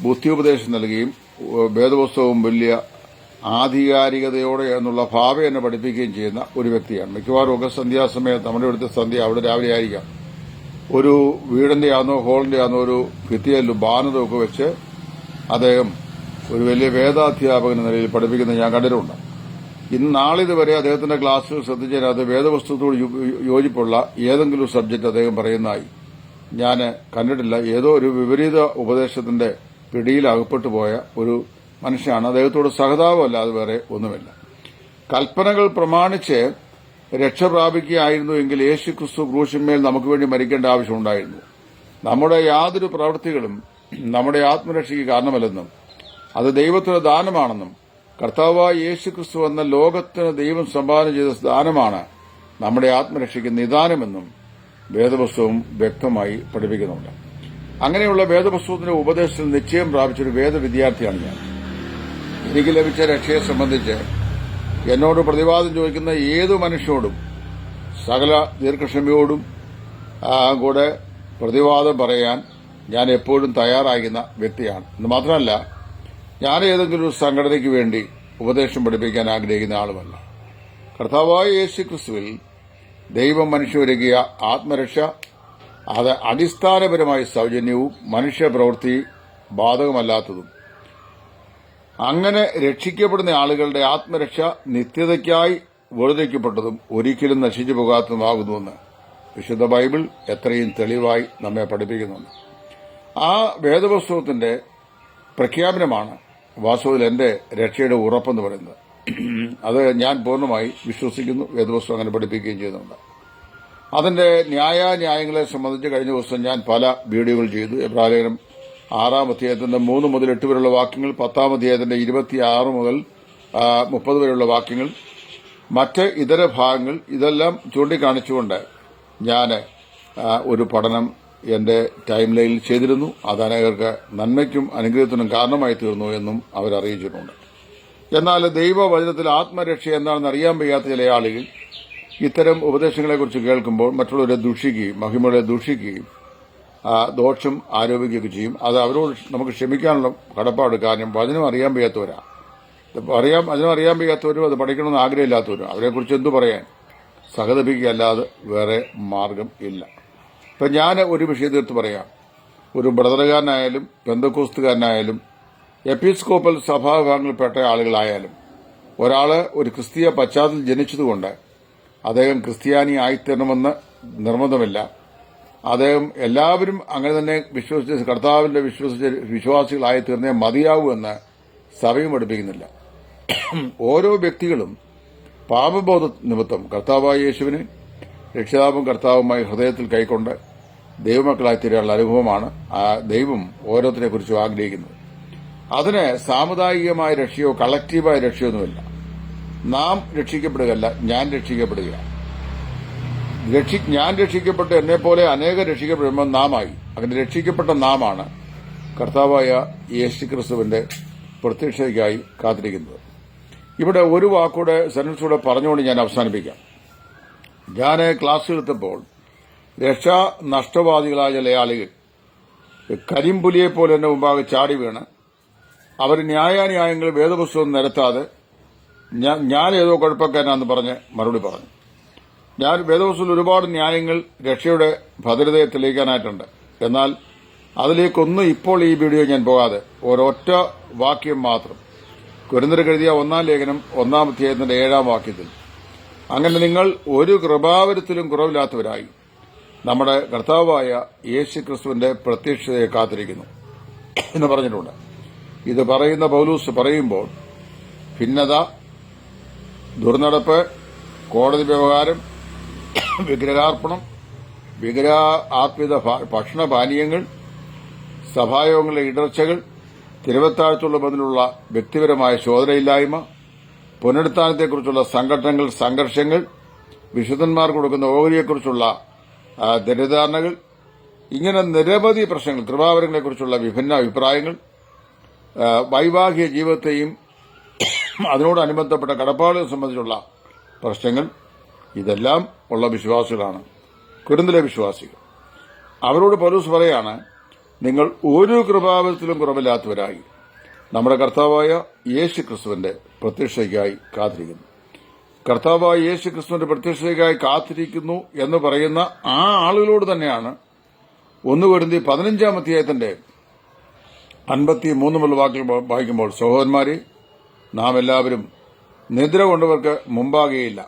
ബുദ്ധിയുപദേശം നൽകുകയും വേദപുസ്തകവും വലിയ ആധികാരികതയോടെ എന്നുള്ള ഭാവം എന്നെ പഠിപ്പിക്കുകയും ചെയ്യുന്ന ഒരു വ്യക്തിയാണ്. മിക്കവാറും ഒക്കെ സന്ധ്യാസമയത്ത് നമ്മുടെ ഇവിടുത്തെ സന്ധ്യ അവിടെ രാവിലെ ആയിരിക്കാം, ഒരു വീടിന്റെ ആണോ ഹോളിന്റെ ആണോ ഒരു ഭിത്തിയിലും ബാനറൊക്കെ വെച്ച് അദ്ദേഹം ഒരു വലിയ വേദാധ്യാപകൻ എന്ന നിലയിൽ പഠിപ്പിക്കുന്നത് ഞാൻ കണ്ടിട്ടുണ്ട്. നാളിതുവരെ അദ്ദേഹത്തിന്റെ ക്ലാസ്സുകൾ ശ്രദ്ധിച്ചതിനകത്ത് വേദപുസ്തകത്തോട് യോജിപ്പുള്ള ഏതെങ്കിലും സബ്ജക്ട് അദ്ദേഹം പറയുന്നതായി ഞാൻ കണ്ടിട്ടില്ല. ഏതോ ഒരു വിപരീത ഉപദേശത്തിന്റെ പിടിയിൽ അകപ്പെട്ടു പോയ ഒരു മനുഷ്യനാണ്. അദ്ദേഹത്തോട് സഹതാപമല്ലാതെ വേറെ ഒന്നുമില്ല. കൽപ്പനകൾ പ്രമാണിച്ച് രക്ഷ പ്രാപിക്കുകയായിരുന്നു എങ്കിൽ യേശുക്രിസ്തു ക്രൂശിന്മേൽ നമുക്ക് വേണ്ടി മരിക്കേണ്ട ആവശ്യമുണ്ടായിരുന്നു. നമ്മുടെ യാതൊരു പ്രവൃത്തികളും നമ്മുടെ ആത്മരക്ഷയ്ക്ക് കാരണമല്ലെന്നും അത് ദൈവത്തിന്റെ ദാനമാണെന്നും കർത്താവായ യേശുക്രിസ്തു എന്ന ലോകത്തിന് ദൈവം സംഭാവന ചെയ്ത ദാനമാണ് നമ്മുടെ ആത്മരക്ഷയ്ക്ക് നിദാനമെന്നും വേദപുസ്തകവും വ്യക്തമായി പഠിപ്പിക്കുന്നുണ്ട്. അങ്ങനെയുള്ള വേദപുസ്തകത്തിന്റെ ഉപദേശത്തിൽ നിശ്ചയം പ്രാപിച്ചൊരു വേദവിദ്യാർത്ഥിയാണ് ഞാൻ. എനിക്ക് ലഭിച്ച രക്ഷയെ സംബന്ധിച്ച് എന്നോട് പ്രതിവാദം ചോദിക്കുന്ന ഏതു മനുഷ്യരോടും സകല ദീർഘക്ഷമയോടും കൂടെ പ്രതിവാദം പറയാൻ ഞാൻ എപ്പോഴും തയ്യാറാകുന്ന വ്യക്തിയാണ്. എന്ന് മാത്രമല്ല, ഞാൻ ഏതെങ്കിലും ഒരു സംഘടനയ്ക്ക് വേണ്ടി ഉപദേശം പഠിപ്പിക്കാൻ ആഗ്രഹിക്കുന്ന ആളുമല്ല. കർത്താവായ യേശു ക്രിസ്തുവിൽ ദൈവം മനുഷ്യരൊരുക്കിയ ആത്മരക്ഷ അത് അടിസ്ഥാനപരമായി സൗജന്യവും മനുഷ്യപ്രവൃത്തി ബാധകമല്ലാത്തതും, അങ്ങനെ രക്ഷിക്കപ്പെടുന്ന ആളുകളുടെ ആത്മരക്ഷ നിത്യതയ്ക്കായി വേർതിരിക്കപ്പെട്ടതും ഒരിക്കലും നശിച്ചു പോകാത്തതുമാകുന്നുവെന്ന് വിശുദ്ധ ബൈബിൾ എത്രയും തെളിവായി നമ്മെ പഠിപ്പിക്കുന്നുണ്ട്. ആ വേദപുസ്തകത്തിന്റെ പ്രഖ്യാപനമാണ് വാസ്തവത്തിൽ എന്റെ രക്ഷയുടെ ഉറപ്പെന്ന് പറയുന്നത്. അത് ഞാൻ പൂർണ്ണമായി വിശ്വസിക്കുന്നു. വേദപുസ്തകം അങ്ങനെ പഠിപ്പിക്കുകയും ചെയ്യുന്നുണ്ട്. അതിന്റെ ന്യായങ്ങളെ സംബന്ധിച്ച് കഴിഞ്ഞ ദിവസം ഞാൻ പല വീഡിയോകൾ ചെയ്തു. എബ്രായലേഖനം 6-ാം അധ്യായത്തിന്റെ 3 മുതൽ 8 വരെയുള്ള വാക്യങ്ങൾ, 10-ാം അധ്യായത്തിന്റെ 26 മുതൽ 30 വരെയുള്ള വാക്യങ്ങൾ, മറ്റ് ഇതര ഭാഗങ്ങൾ, ഇതെല്ലാം ചൂണ്ടിക്കാണിച്ചുകൊണ്ട് ഞാൻ ഒരു പഠനം എന്റെ ടൈം ലൈനിൽ ചെയ്തിരുന്നു. അത് അനേകർക്ക് നന്മയ്ക്കും അനുഗ്രഹത്തിനും കാരണമായി തീർന്നു എന്നും അവരറിയിച്ചിട്ടുണ്ട്. എന്നാൽ ദൈവവചനത്തിൽ ആത്മരക്ഷ എന്താണെന്ന് അറിയാൻ വയ്യാത്ത ചില ആളുകൾ ഇത്തരം ഉപദേശങ്ങളെക്കുറിച്ച് കേൾക്കുമ്പോൾ മറ്റുള്ളവരെ ദുഷിക്കുകയും മഹിമകളെ ദുഷിക്കുകയും ദോഷം ആരോപിക്കുകയൊക്കെ ചെയ്യും. അത് അവരോട് നമുക്ക് ക്ഷമിക്കാനുള്ള കടപ്പാട്. കാരണം വചനം അറിയാൻ വയ്യാത്തവരാ. വചനം അറിയാൻ വയ്യാത്തവരും അത് പഠിക്കണമെന്ന് ആഗ്രഹമില്ലാത്തവരും അവരെക്കുറിച്ച് എന്തു പറയാൻ? സഹതപിക്കുകയല്ലാതെ വേറെ മാർഗം ഇല്ല. ഇപ്പം ഞാൻ ഒരു വിഷയത്തെടുത്ത് പറയാം. ഒരു ബ്രദറുകാരനായാലും പെന്തക്കോസ്തുകാരനായാലും എപ്പിസ്കോപ്പൽ സഭാവിഭാഗങ്ങളിൽപ്പെട്ട ആളുകളായാലും ഒരാള് ഒരു ക്രിസ്തീയ പശ്ചാത്തലത്തിൽ ജനിച്ചതുകൊണ്ട് അദ്ദേഹം ക്രിസ്ത്യാനി ആയിത്തീരണമെന്ന് നിർബന്ധമില്ല. അദ്ദേഹം എല്ലാവരും അങ്ങനെ തന്നെ വിശ്വസിച്ച് കർത്താവിന്റെ വിശ്വാസികളായി തീർന്നേ മതിയാവൂ എന്ന് സഭയും പഠിപ്പിക്കുന്നില്ല. ഓരോ വ്യക്തികളും പാപബോധ നിമിത്തം കർത്താവായ യേശുവിനെ രക്ഷിതാവും കർത്താവുമായി ഹൃദയത്തിൽ കൈക്കൊണ്ട് ദൈവമക്കളായി തീരാനുള്ള അനുഭവമാണ് ദൈവം ഓരോരുത്തരെ കുറിച്ചും ആഗ്രഹിക്കുന്നത്. അതിന് സാമുദായികമായ രക്ഷയോ കളക്റ്റീവായ രക്ഷയൊന്നുമില്ല. നാം രക്ഷിക്കപ്പെടുകയല്ല, ഞാൻ രക്ഷിക്കപ്പെടുക. ഞാൻ രക്ഷിക്കപ്പെട്ട് എന്നെപ്പോലെ അനേകം രക്ഷിക്കപ്പെടുമ്പോൾ നാമായി. അങ്ങനെ രക്ഷിക്കപ്പെട്ട നാമാണ് കർത്താവായ യേശുക്രിസ്തുവിന്റെ പ്രത്യക്ഷതയ്ക്കായി കാത്തിരിക്കുന്നത്. ഇവിടെ ഒരു വാക്കൂടെ സെന്റൻസൂടെ പറഞ്ഞുകൊണ്ട് ഞാൻ അവസാനിപ്പിക്കാം. ഞാൻ ക്ലാസ് എടുത്തപ്പോൾ രക്ഷാ നഷ്ടവാദികളായ ചില ആളുകൾ കരിമ്പുലിയെപ്പോലെ എന്റെ മുമ്പാകെ ചാടി വീണ് അവർ ന്യായാന്യായങ്ങൾ വേദപുസ്തകം നിരത്താതെ ഞാൻ ഏതോ കുഴപ്പക്കാരനാണെന്ന് പറഞ്ഞ് മറുപടി പറഞ്ഞു. ഞാൻ വേദപുസ്തകത്തിൽ ഒരുപാട് ന്യായങ്ങൾ രക്ഷയുടെ ഭദ്രതയെ തെളിയിക്കാനായിട്ടുണ്ട്. എന്നാൽ അതിലേക്കൊന്നും ഇപ്പോൾ ഈ വീഡിയോ ഞാൻ പോകാതെ ഒരൊറ്റ വാക്യം മാത്രം, കൊരിന്ത്യർക്ക് എഴുതിയ 1-ാം ലേഖനം 1-ാം അധ്യായത്തിന്റെ 7-ാം വാക്യത്തിൽ, അങ്ങനെ നിങ്ങൾ ഒരു കൃപാവരത്തിലും കുറവില്ലാത്തവരായി നമ്മുടെ കർത്താവായ യേശുക്രിസ്തുവിന്റെ പ്രത്യക്ഷതയെ കാത്തിരിക്കുന്നു എന്ന് പറഞ്ഞിട്ടുണ്ട്. ഇത് പറയുന്ന പൗലൂസ് പറയുമ്പോൾ ഭിന്നത, ദുർനടപ്പ്, കോടതി വ്യവഹാരം, വിഗ്രഹാർപ്പണം, വിഗ്രഹാർപ്പിത ഭക്ഷണപാനീയങ്ങൾ, സഭായോഗങ്ങളിലെ ഇടർച്ചകൾ, തിരുവത്താഴത്തുള്ള ബന്ധത്തിലുള്ള വ്യക്തിപരമായ ശോധനയില്ലായ്മ, പുനരുത്ഥാനത്തെക്കുറിച്ചുള്ള സംഘട്ടനങ്ങൾ, സംഘർഷങ്ങൾ, വിശുദ്ധന്മാർക്ക് കൊടുക്കുന്ന ഓഹരിയെക്കുറിച്ചുള്ള തെറ്റിദ്ധാരണകൾ, ഇങ്ങനെ നിരവധി പ്രശ്നങ്ങൾ, കൃപാവരങ്ങളെക്കുറിച്ചുള്ള വിഭിന്ന അഭിപ്രായങ്ങൾ, വൈവാഹിക ജീവിതത്തെയും അതിനോടനുബന്ധപ്പെട്ട കടപ്പാടുകളെ സംബന്ധിച്ചുള്ള പ്രശ്നങ്ങൾ, ഇതെല്ലാം ഉള്ള വിശ്വാസികളാണ് കൊരിന്തിലെ വിശ്വാസികൾ. അവരോട് പൗലോസ് പറയാണ്, നിങ്ങൾ ഒരു കൃപാവരത്തിലും കുറവില്ലാത്തവരായി നമ്മുടെ കർത്താവായ യേശുക്രിസ്തുവിന്റെ പ്രത്യക്ഷതയ്ക്കായി കാത്തിരിക്കുന്നു. കർത്താവായ യേശുക്രിസ്തുവിന്റെ പ്രത്യക്ഷതയ്ക്കായി കാത്തിരിക്കുന്നു എന്ന് പറയുന്ന ആ ആളുകളോട് തന്നെയാണ് 1 കൊരിന്ത്യർ 15-ാം അധ്യായത്തിന്റെ 53 മുതൽ വാക്യങ്ങൾ വായിക്കുമ്പോൾ, സഹോദരന്മാരെ, നാം എല്ലാവരും നിദ്ര കൊണ്ടവർക്ക് മുമ്പാകെയില്ല.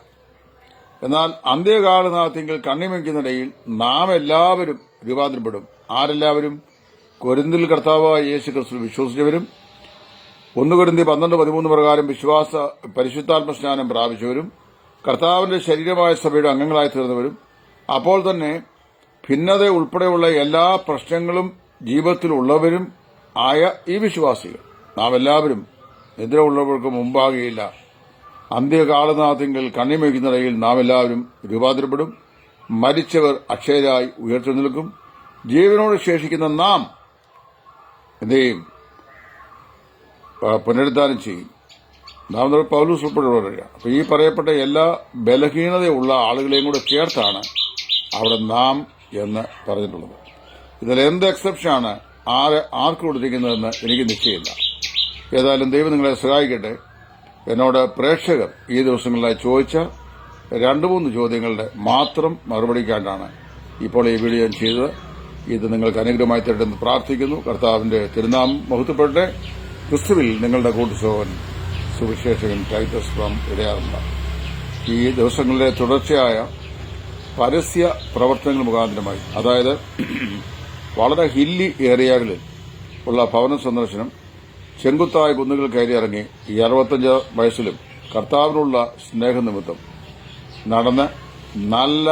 എന്നാൽ അന്ത്യകാലനാഥ്യങ്ങൾ കണ്ണിമയ്ക്കുന്നിടയിൽ നാം എല്ലാവരും രൂപാന്തരപ്പെടും. ആരെല്ലാവരും? കൊരിന്തിൽ കർത്താവായ യേശുക്രിസ്തു വിശ്വസിച്ചവരും 1 കൊരിന്ത്യർ 12-13 പ്രകാരം പരിശുദ്ധാത്മസ്നാനം പ്രാപിച്ചവരും കർത്താവിന്റെ ശരീരമായ സഭയുടെ അംഗങ്ങളായി തീർന്നവരും അപ്പോൾ തന്നെ ഭിന്നത ഉൾപ്പെടെയുള്ള എല്ലാ പ്രശ്നങ്ങളും ജീവിതത്തിലുള്ളവരും ആയ ഈ വിശ്വാസികൾ നാം എല്ലാവരും നിദ്ര ഉള്ളവർക്ക് മുമ്പാകെയില്ല. അന്ത്യകാലനാഥെങ്കിൽ കണ്ണിമയ്ക്കുന്നിടയിൽ നാം എല്ലാവരും രൂപാന്തരപ്പെടും. മരിച്ചവർ അക്ഷയരായി ഉയർത്തെഴുന്നേൽക്കും. ജീവനോട് ശേഷിക്കുന്ന നാം എന്ത് ചെയ്യും? പുനരുദ്ധാനം ചെയ്യും. നാം പൗലോസ് ഉൾപ്പെടെ. അപ്പൊ ഈ പറയപ്പെട്ട എല്ലാ ബലഹീനതയുള്ള ആളുകളെയും കൂടെ ചേർത്താണ് അവിടെ നാം എന്ന് പറഞ്ഞിട്ടുള്ളത്. ഇതിൽ എന്ത് എക്സെപ്ഷനാണ് ആർക്ക് കൊടുത്തിരിക്കുന്നതെന്ന് എനിക്ക് നിശ്ചയമില്ല. ഏതായാലും ദൈവം നിങ്ങളെ സഹായിക്കട്ടെ. എന്നോട് പ്രേക്ഷകർ ഈ ദിവസങ്ങളിലായി ചോദിച്ച 2-3 ചോദ്യങ്ങളുടെ മാത്രം മറുപടിക്കാണ്ടാണ് ഇപ്പോൾ ഈ വീഡിയോ ഞാൻ ചെയ്തത്. ഇത് നിങ്ങൾക്ക് അനുഗ്രഹമായി തരട്ടെന്ന് പ്രാർത്ഥിക്കുന്നു. കർത്താവിന്റെ തിരുനാമം മഹത്വപ്പെടട്ടെ. ക്രിസ്തുവിൽ നിങ്ങളുടെ കൂട്ടുസഹോദരൻ സുവിശേഷകൻ ടൈറ്റസ് ഫ്രം ഇടയാറുണ്ട്. ഈ ദിവസങ്ങളിലെ തുടർച്ചയായ പരസ്യ പ്രവർത്തനങ്ങൾ മുഖാന്തരമായി, അതായത് വളരെ ഹില്ലി ഏരിയകളിൽ ഉള്ള ഭവന സന്ദർശനം, ചെങ്കുത്തായ കുന്നുകൾ കയറിയിറങ്ങി ഈ 65 വയസ്സിലും കർത്താവിനുള്ള സ്നേഹനിമിത്തം നടന്ന് നല്ല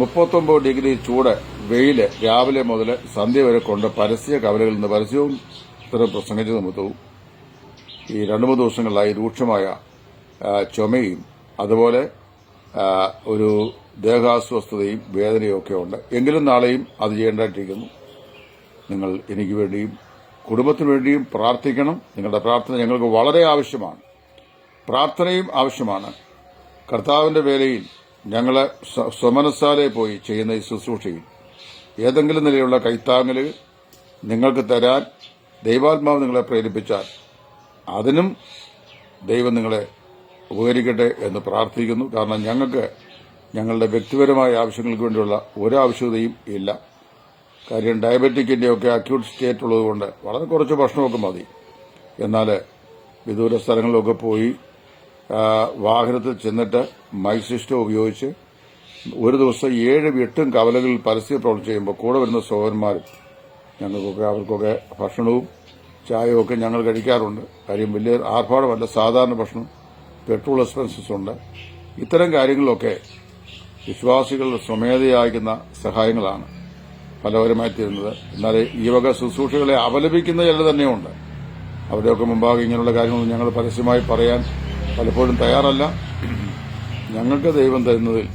39 ഡിഗ്രി ചൂട് വെയില് രാവിലെ മുതൽ സന്ധ്യ വരെ കൊണ്ട് പരസ്യ കവലകളിൽ നിന്ന് പരസ്യവും പ്രസംഗിച്ച നിമിത്തവും ഈ 2-3 ദിവസങ്ങളിലായി രൂക്ഷമായ ചുമയും അതുപോലെ ഒരു ദേഹാസ്വസ്ഥതയും വേദനയും ഒക്കെ ഉണ്ട്. എങ്കിലും നാളെയും അത് ചെയ്യേണ്ടതായിട്ടിരിക്കുന്നു. നിങ്ങൾ എനിക്ക് വേണ്ടിയും കുടുംബത്തിനു വേണ്ടിയും പ്രാർത്ഥിക്കണം. നിങ്ങളുടെ പ്രാർത്ഥന ഞങ്ങൾക്ക് വളരെ ആവശ്യമാണ്. പ്രാർത്ഥനയും ആവശ്യമാണ്. കർത്താവിന്റെ വേലയിൽ ഞങ്ങളെ സ്വമനസ്സാലെ പോയി ചെയ്യുന്ന ഈ ശുശ്രൂഷയിൽ ഏതെങ്കിലും നിലയിലുള്ള കൈത്താങ്ങലുകൾ നിങ്ങൾക്ക് തരാൻ ദൈവാത്മാവ് നിങ്ങളെ പ്രേരിപ്പിച്ചാൽ അതിനും ദൈവം നിങ്ങളെ ഉപകരിക്കട്ടെ എന്ന് പ്രാർത്ഥിക്കുന്നു. കാരണം ഞങ്ങൾക്ക് ഞങ്ങളുടെ വ്യക്തിപരമായ ആവശ്യങ്ങൾക്ക് വേണ്ടിയുള്ള ഒരാവശ്യതയും ഇല്ല. കാര്യം ഡയബറ്റിക്കിന്റെയൊക്കെ അക്യൂട്ട് സ്റ്റേറ്റ് ഉള്ളതുകൊണ്ട് വളരെ കുറച്ച് ഭക്ഷണമൊക്കെ മതി. എന്നാൽ വിദൂര സ്ഥലങ്ങളിലൊക്കെ പോയി വാഹനത്തിൽ ചെന്നിട്ട് മൈക്ക് സിസ്റ്റം ഉപയോഗിച്ച് ഒരു ദിവസം 7-8 കവലകളിൽ പരസ്യ പ്രവർത്തനം ചെയ്യുമ്പോൾ കൂടെ വരുന്ന സഹോദരന്മാരും ഞങ്ങൾക്കൊക്കെ അവർക്കൊക്കെ ഭക്ഷണവും ചായയും ഒക്കെ ഞങ്ങൾ കഴിക്കാറുണ്ട്. കാര്യം വലിയ ആർഭാടമല്ല, സാധാരണ ഭക്ഷണം, പെട്രോൾ എക്സ്പെൻസസ് ഉണ്ട്. ഇത്തരം കാര്യങ്ങളിലൊക്കെ വിശ്വാസികൾ സ്വമേധയാക്കുന്ന സഹായങ്ങളാണ് ഫലകരമായി തീരുന്നത്. എന്നാൽ ഈ വക ശുശ്രൂഷകളെ അപലപിക്കുന്ന ചിലർ തന്നെയുണ്ട്. അവരെയൊക്കെ മുമ്പാകെ ഇങ്ങനെയുള്ള കാര്യങ്ങളൊന്നും ഞങ്ങൾ പരസ്യമായി പറയാൻ പലപ്പോഴും തയ്യാറല്ല. ഞങ്ങൾക്ക് ദൈവം തരുന്നതിൽ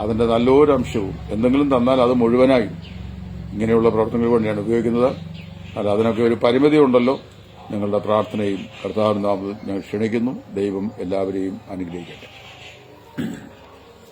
അതിന്റെ നല്ലൊരു അംശവും എന്തെങ്കിലും തന്നാൽ അത് മുഴുവനായും ഇങ്ങനെയുള്ള പ്രവർത്തനങ്ങൾക്ക് വേണ്ടിയാണ് ഉപയോഗിക്കുന്നത്. അല്ല, അതിനൊക്കെ ഒരു പരിമിതി ഉണ്ടല്ലോ. നിങ്ങളുടെ പ്രാർത്ഥനയും കർത്താവിന്റെ നാമത്തിൽ ഞങ്ങൾ ക്ഷണിക്കുന്നു. ദൈവം എല്ലാവരെയും അനുഗ്രഹിക്കട്ടെ.